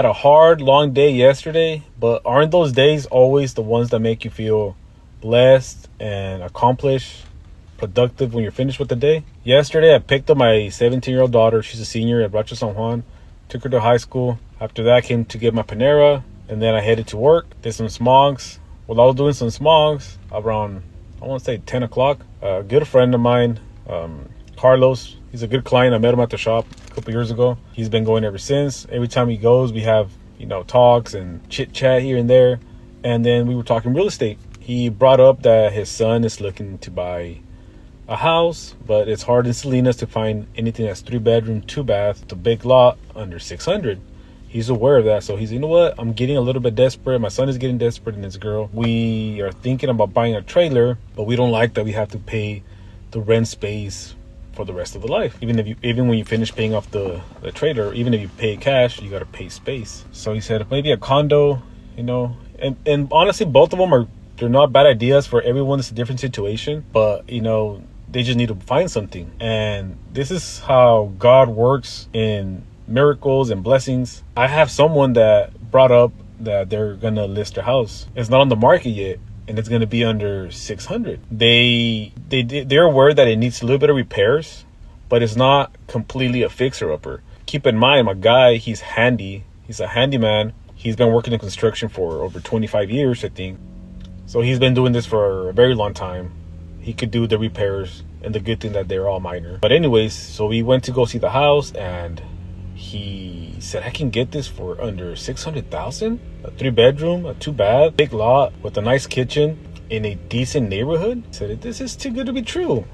Had a hard, long day yesterday, but aren't those days always the ones that make you feel blessed and accomplished, productive when you're finished with the day? Yesterday, I picked up my 17-year-old daughter. She's a senior at Rancho San Juan. Took her to high school. After that, I came to get my Panera, and then I headed to work. Did some smogs. While I was doing some smogs, around, I want to say 10 o'clock, a good friend of mine, Carlos, he's a good client. I met him at the shop a couple years ago. He's been going ever since. Every time he goes, we have, talks and chit chat here and there. And then we were talking real estate. He brought up that his son is looking to buy a house, but it's hard in Salinas to find anything that's 3-bedroom, 2-bath, the big lot under 600. He's aware of that. So he's, you know what? I'm getting a little bit desperate. My son is getting desperate and his girl. We are thinking about buying a trailer, but we don't like that we have to pay the rent space for the rest of the life. Even when you finish paying off the trailer, even if you pay cash, you got to pay space. So he said maybe a condo, and honestly, both of them they're not bad ideas. For everyone, it's a different situation, but they just need to find something. And this is how God works in miracles and blessings. I have someone that brought up that they're gonna list their house. It's not on the market yet, and it's gonna be under 600. They're aware that it needs a little bit of repairs, but it's not completely a fixer-upper. Keep in mind, my guy, he's handy. He's a handyman. He's been working in construction for over 25 years, I think. So he's been doing this for a very long time. He could do the repairs, and the good thing that they're all minor. But anyways, so we went to go see the house, and he said, I can get this for under 600,000, a 3-bedroom, a 2-bath, big lot with a nice kitchen in a decent neighborhood. I said, this is too good to be true.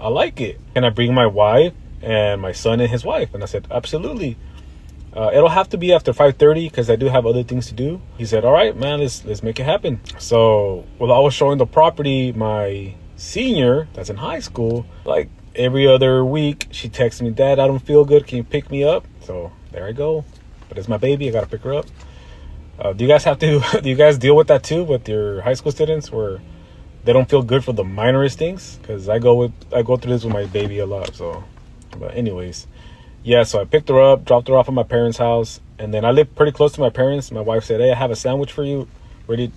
I like it. Can I bring my wife and my son and his wife? And I said, absolutely. It'll have to be after 5:30 because I do have other things to do. He said, all right, man, let's make it happen. So while I was showing the property, my senior that's in high school, like every other week, she texts me, Dad, I don't feel good. Can you pick me up? So there I go. But it's my baby. I got to pick her up. Do you guys deal with that too with your high school students where they don't feel good for the minorest things? Because I go through this with my baby a lot. So, but anyways, yeah, so I picked her up, dropped her off at my parents' house. And then I live pretty close to my parents. My wife said, hey, I have a sandwich for you ready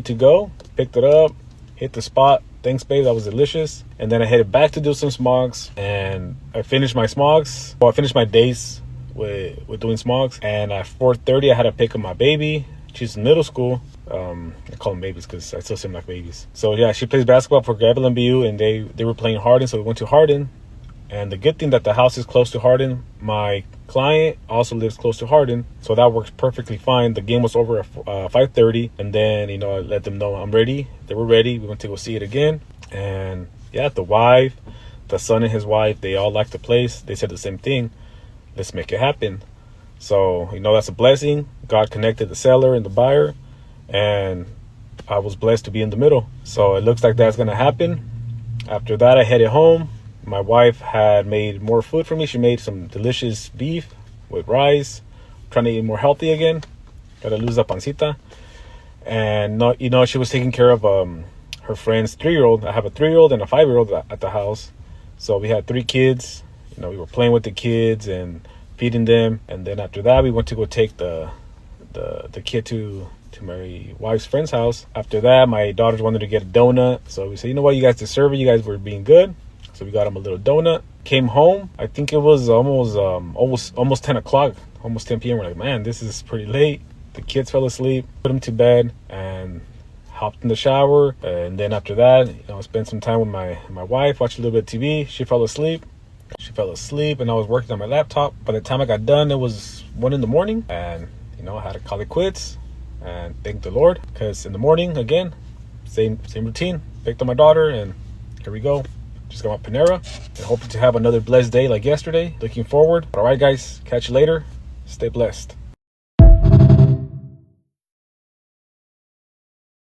to go. Picked it up, hit the spot. Thanks, babe. That was delicious. And then I headed back to do some smogs, and I finished my smogs. Well, I finished my days with doing smogs. And at 4:30, I had to pick up my baby. She's in middle school. I call them babies because I still see them like babies. So yeah, she plays basketball for Gabriel and BU, and they were playing Hardin, so we went to Hardin. And the good thing that the house is close to Hardin. My client also lives close to Hardin, so that works perfectly fine. The game was over at 5:30, and then I let them know I'm ready. They were ready. We went to go see it again, and yeah, the wife, the son and his wife, they all liked the place. They said the same thing. Let's make it happen. So that's a blessing. God connected the seller and the buyer, and I was blessed to be in the middle. So it looks like that's gonna happen. After that, I headed home. My wife had made more food for me. She made some delicious beef with rice. I'm trying to eat more healthy again. Gotta lose the pancita. And she was taking care of her friend's 3-year-old. I have a 3-year-old and a 5-year-old at the house. So we had 3 kids. We were playing with the kids and feeding them. And then after that, we went to go take the kid to my wife's friend's house. After that, my daughters wanted to get a donut. So we said, you know what, you guys deserve it. You guys were being good. So we got him a little donut. Came home. I think it was almost 10 o'clock, almost 10 p.m. We're like, man, this is pretty late. The kids fell asleep. Put them to bed and hopped in the shower. And then after that, spent some time with my wife, watched a little bit of TV. She fell asleep. And I was working on my laptop. By the time I got done, it was 1 a.m. And I had to call it quits and thank the Lord, because in the morning again, same routine. Picked up my daughter, and here we go. Just got my Panera, and hoping to have another blessed day like yesterday. Looking forward. All right, guys. Catch you later. Stay blessed.